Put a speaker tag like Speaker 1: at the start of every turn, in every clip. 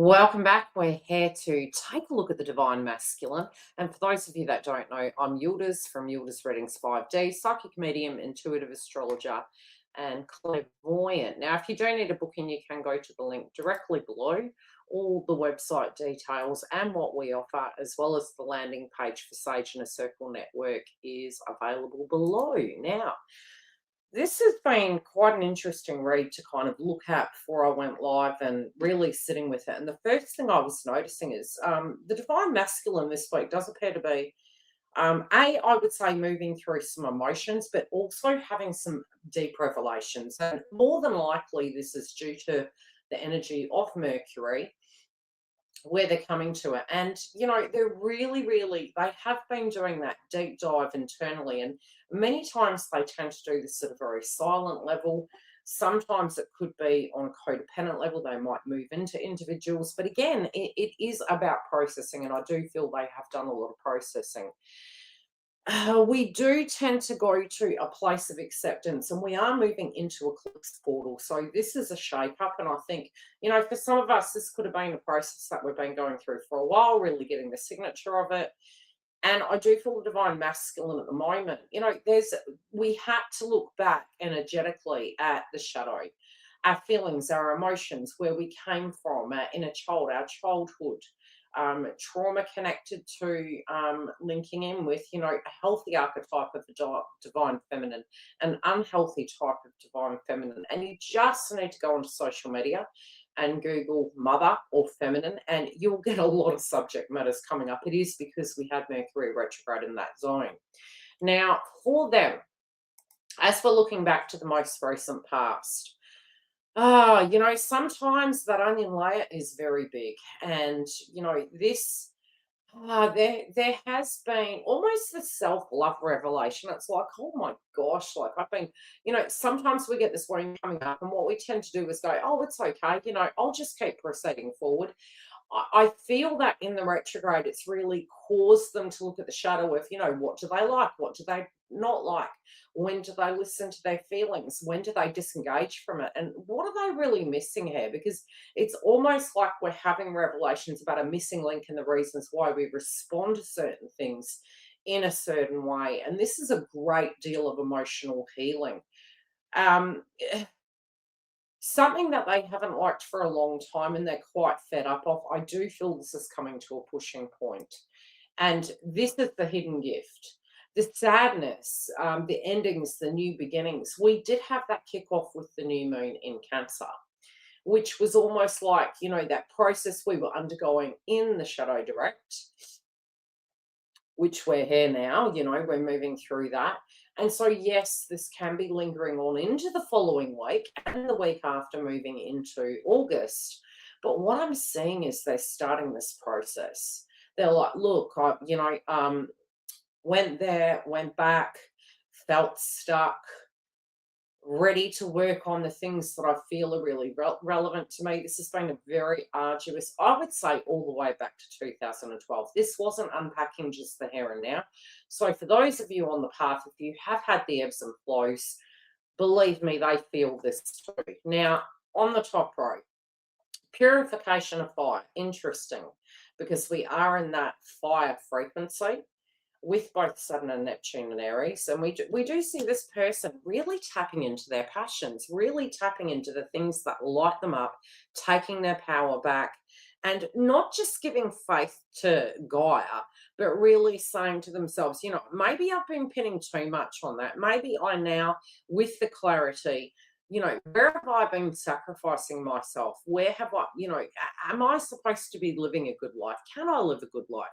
Speaker 1: Welcome back. We're here to take a look at the divine masculine. And for those of you that don't know, I'm Yildiz from Yildiz Readings 5D, psychic medium, intuitive astrologer, and clairvoyant. Now, if you do need a booking, you can go to the link directly below. All the website details and what we offer, as well as the landing page for Sage and a Circle Network, is available below. Now, this has been quite an interesting read to kind of look at before I went live and really sitting with it. And the first thing I was noticing is the divine masculine this week does appear to be, I would say, moving through some emotions, but also having some deep revelations. And more than likely, this is due to the energy of Mercury where they're coming to it. And, they're really, they have been doing that deep dive internally. And many times they tend to do this at a very silent level. Sometimes it could be on a codependent level. They might move into individuals. But again, it is about processing. And I do feel they have done a lot of processing. We do tend to go to a place of acceptance, and we are moving into a clicks portal. So this is a shake up, and I think, for some of us, this could have been a process that we've been going through for a while, really getting the signature of it. And I do feel the divine masculine at the moment. We had to look back energetically at the shadow, our feelings, our emotions, where we came from, our inner child, our childhood, trauma connected to linking in with, a healthy archetype of the divine feminine, an unhealthy type of divine feminine. And you just need to go onto social media and Google mother or feminine, and you'll get a lot of subject matters coming up. It is because we had Mercury retrograde in that zone. Now, for them, as we're looking back to the most recent past, sometimes that onion layer is very big. And, this, there has been almost the self-love revelation. It's like, oh my gosh, like I've been, sometimes we get this wound coming up, and what we tend to do is go, oh, it's okay, I'll just keep proceeding forward. I feel that in the retrograde, it's really caused them to look at the shadow of, what do they like? What do they not like? When do they listen to their feelings? When do they disengage from it? And what are they really missing here? Because it's almost like we're having revelations about a missing link and the reasons why we respond to certain things in a certain way. And this is a great deal of emotional healing. Um, Something that they haven't liked for a long time and they're quite fed up of. I do feel this is coming to a pushing point. And this is the hidden gift. The sadness, the endings, the new beginnings. We did have that kickoff with the new moon in Cancer, which was almost like, that process we were undergoing in the shadow direct, which we're here now, we're moving through that. And so, yes, this can be lingering on into the following week and the week after, moving into August. But what I'm seeing is they're starting this process. They're like, look, went there, went back, felt stuck, ready to work on the things that I feel are really relevant to me. This has been a very arduous, I would say, all the way back to 2012. This wasn't unpacking just the here and now. So for those of you on the path, if you have had the ebbs and flows, believe me, they feel this too. Now, on the top row, purification of fire. Interesting, because we are in that fire frequency with both Saturn and Neptune and Aries. And we do see this person really tapping into their passions, really tapping into the things that light them up, taking their power back, and not just giving faith to Gaia, but really saying to themselves, maybe I've been pinning too much on that. Maybe I now, with the clarity, where have I been sacrificing myself? Where have I, am I supposed to be living a good life? Can I live a good life?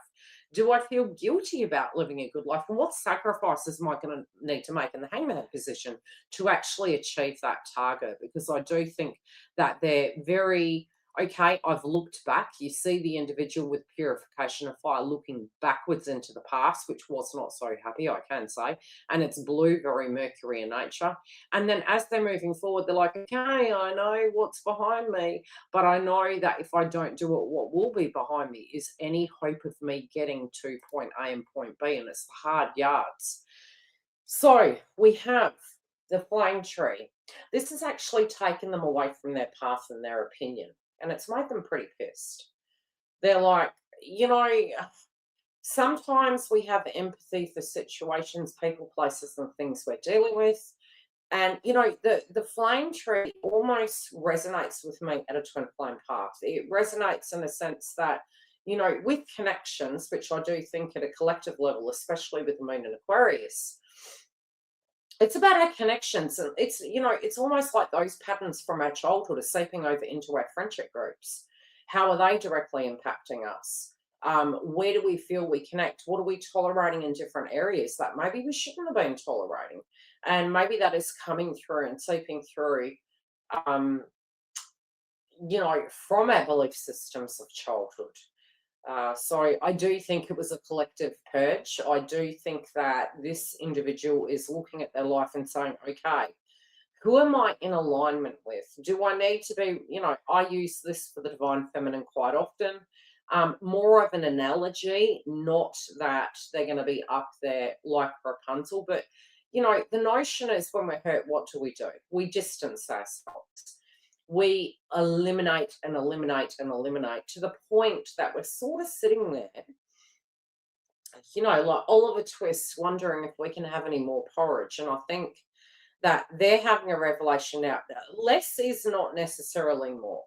Speaker 1: Do I feel guilty about living a good life? And what sacrifices am I going to need to make in the hangman position to actually achieve that target? Because I do think that they're very, okay, I've looked back. You see the individual with purification of fire looking backwards into the past, which was not so happy, I can say. And it's blue, very Mercury in nature. And then as they're moving forward, they're like, okay, I know what's behind me, but I know that if I don't do it, what will be behind me is any hope of me getting to point A and point B, and it's the hard yards. So we have the flame tree. This has actually taken them away from their path and their opinion. and it's made them pretty pissed. They're like, you know, sometimes we have empathy for situations, people, places, and things we're dealing with. And you know, the flame tree almost resonates with me at a twin flame path. It resonates in the sense that, you know, with connections, which I do think at a collective level, especially with the moon in Aquarius, it's about our connections. And it's, you know, it's almost like those patterns from our childhood are seeping over into our friendship groups. How are they directly impacting us? Where do we feel we connect? What are we tolerating in different areas that maybe we shouldn't have been tolerating? And maybe that is coming through and seeping through, um, you know, from our belief systems of childhood. So I do think it was a collective purge. I do think that this individual is looking at their life and saying, okay, who am I in alignment with? Do I need to be, you know, I use this for the divine feminine quite often. More of an analogy, not that they're going to be up there like Rapunzel, but, you know, the notion is when we're hurt, what do? We distance ourselves. We eliminate and eliminate and eliminate to the point that we're sort of sitting there, you know, like Oliver Twist, wondering if we can have any more porridge. And I think that they're having a revelation now. Less is not necessarily more.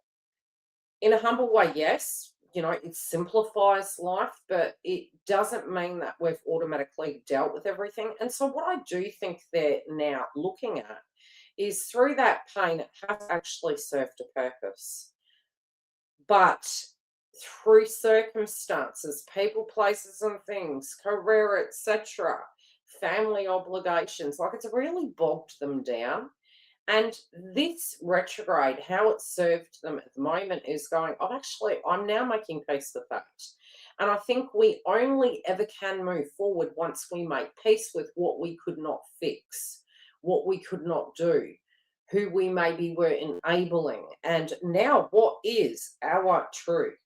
Speaker 1: In a humble way, yes, you know, it simplifies life, but it doesn't mean that we've automatically dealt with everything. And so, what I do think they're now looking at is through that pain, it has actually served a purpose. But through circumstances, people, places, and things, career, etc., family obligations, like it's really bogged them down. And this retrograde, how it served them at the moment is going, I'm now making peace with that. And I think we only ever can move forward once we make peace with what we could not fix, what we could not do, who we maybe were enabling. And now, what is our truth?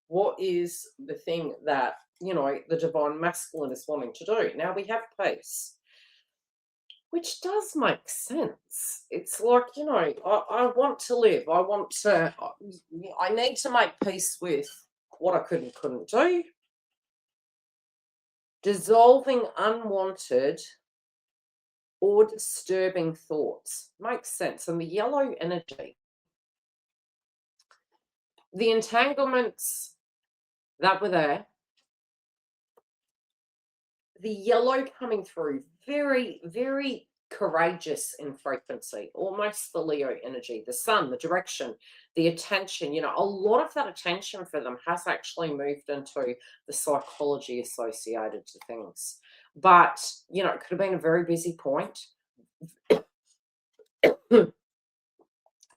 Speaker 1: What is the thing that, you know, the divine masculine is wanting to do? Now we have peace, which does make sense. It's like, you know, I want to live. I need to make peace with what I couldn't do. Dissolving unwanted or disturbing thoughts. Makes sense. And the yellow energy, the entanglements that were there, the yellow coming through, very, very courageous in frequency, almost the Leo energy, the sun, the direction, the attention, you know, a lot of that attention for them has actually moved into the psychology associated to things. But, you know, it could have been a very busy point,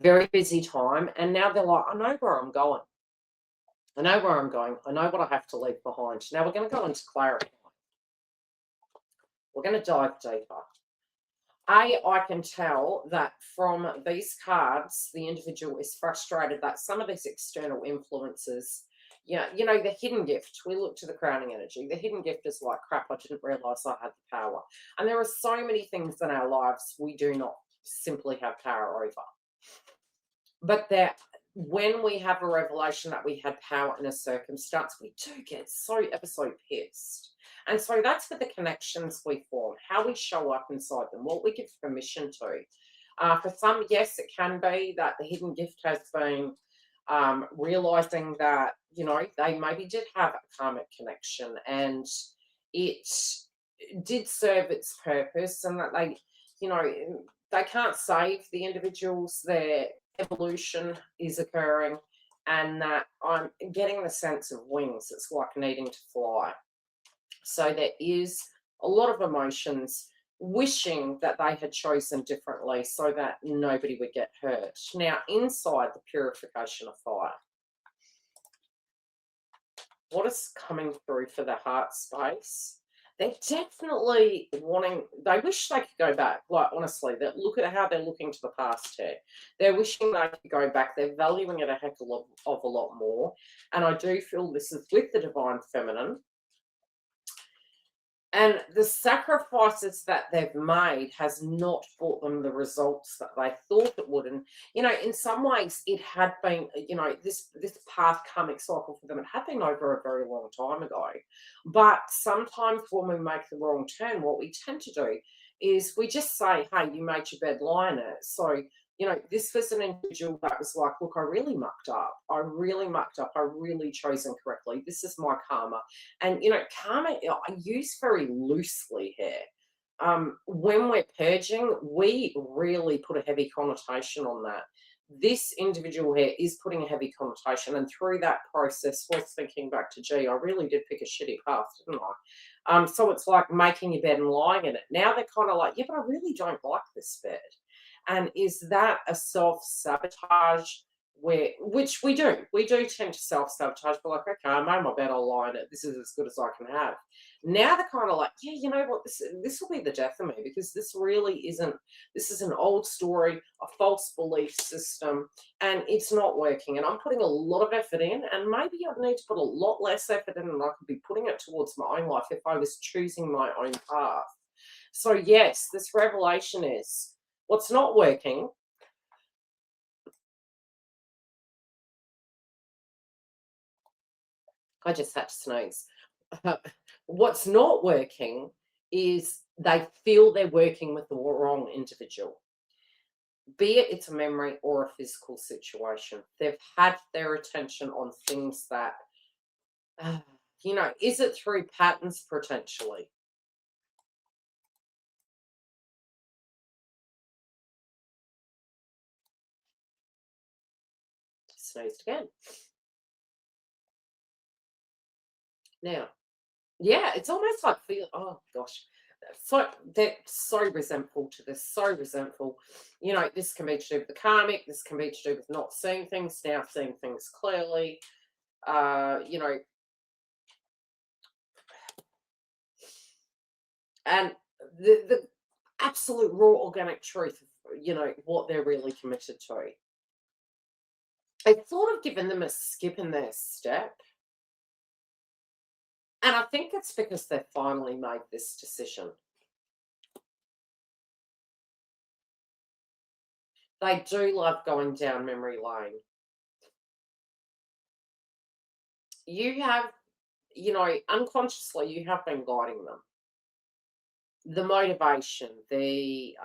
Speaker 1: very busy time. And now they're like, I know where I'm going. I know where I'm going. I know what I have to leave behind. Now we're going to go into clarity. We're going to dive deeper. I can tell that from these cards, the individual is frustrated that some of these external influences, you know, the hidden gift, we look to the crowning energy. The hidden gift is like, crap, I didn't realize I had the power. And there are so many things in our lives we do not simply have power over. But that when we have a revelation that we had power in a circumstance, we do get so ever so pissed. And so that's for the connections we form, how we show up inside them, what we give permission to. For some, yes, it can be that the hidden gift has been realizing that, you know, they maybe did have a karmic connection and it did serve its purpose, and that they, you know, they can't save the individuals, their evolution is occurring, and that I'm getting the sense of wings. It's like needing to fly. So there is a lot of emotions, wishing that they had chosen differently so that nobody would get hurt. Now, inside the purification of fire, what is coming through for the heart space? They're definitely wanting, they wish they could go back. Like, honestly, look at how they're looking to the past here. They're wishing they could go back. They're valuing it a heck of a lot more. And I do feel this is with the divine feminine. And the sacrifices that they've made has not brought them the results that they thought it would. And in some ways, it had been, this path karmic cycle for them. It had been over a very long time ago. But sometimes when we make the wrong turn, what we tend to do is we just say, "Hey, you made your bed, lie in it." So this was an individual that was like, "Look, I really mucked up. I really mucked up. I really chose incorrectly. This is my karma." And karma, I use very loosely here. When we're purging, we really put a heavy connotation on that. This individual here is putting a heavy connotation, and through that process, was thinking back to, gee, I really did pick a shitty path, didn't I? So it's like making your bed and lying in it. Now they're kind of like, yeah, but I really don't like this bed. And is that a self sabotage? Which we do tend to self sabotage. We're like, okay, I made my bed, I'll lie in it. This is as good as I can have. Now they're kind of like, yeah, you know what? This will be the death of me, because this really isn't. This is an old story, a false belief system, and it's not working. And I'm putting a lot of effort in, and maybe I'd need to put a lot less effort in, and I could be putting it towards my own life if I was choosing my own path. So yes, this revelation is what's not working. I just had to sneeze. What's not working is they feel they're working with the wrong individual, be it it's a memory or a physical situation. They've had their attention on things that, uh, is it through patterns potentially? Sneezed again. Now, yeah, it's almost like feel. Oh gosh, so they're so resentful to this. So resentful. This can be to do with the karmic. This can be to do with not seeing things, now seeing things clearly. Uh, you know, and the absolute raw organic truth of what they're really committed to. It's sort of given them a skip in their step, and I think it's because they've finally made this decision. They do love going down memory lane. You have, unconsciously, you have been guiding them. The motivation, the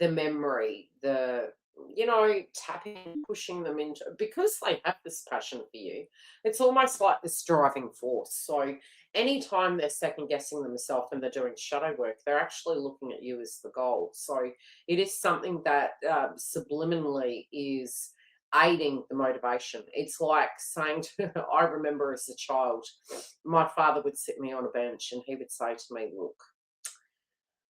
Speaker 1: memory, the tapping, pushing them into, because they have this passion for you. It's almost like this driving force. So anytime they're second guessing themselves and they're doing shadow work, they're actually looking at you as the goal. So it is something that subliminally is aiding the motivation. It's like saying to, I remember as a child, my father would sit me on a bench and he would say to me, look,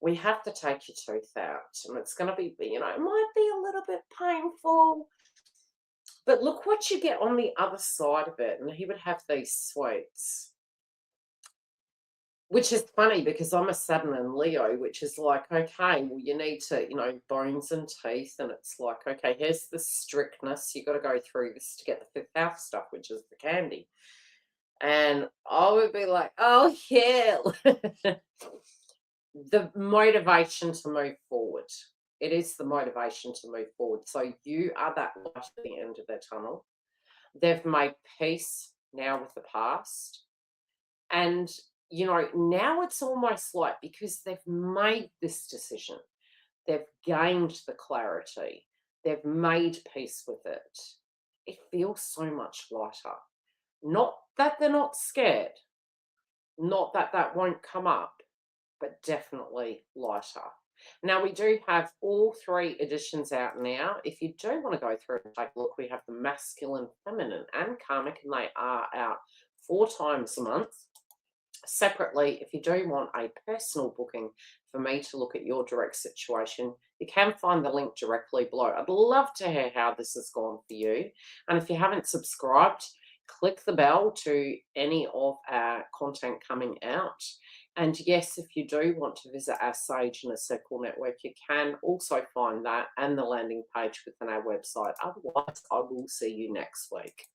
Speaker 1: we have to take your tooth out, and it's going to be, it might be a little bit painful, but look what you get on the other side of it. And he would have these sweets, which is funny because I'm a Saturn and Leo, which is like, okay, well, you need to, bones and teeth. And it's like, okay, here's the strictness. You got to go through this to get the fifth house stuff, which is the candy. And I would be like, oh, yeah. The motivation to move forward. It is the motivation to move forward. So you are that light at the end of their tunnel. They've made peace now with the past. And, now it's almost like, because they've made this decision, they've gained the clarity, they've made peace with it. It feels so much lighter. Not that they're not scared, not that that won't come up, but definitely lighter. Now, we do have all three editions out now. If you do want to go through and take a look, we have the masculine, feminine, and karmic, and they are out 4 times a month. Separately, if you do want a personal booking for me to look at your direct situation, you can find the link directly below. I'd love to hear how this has gone for you. And if you haven't subscribed, click the bell to any of our content coming out. And yes, if you do want to visit our Sage and a Circle network, you can also find that and the landing page within our website. Otherwise, I will see you next week.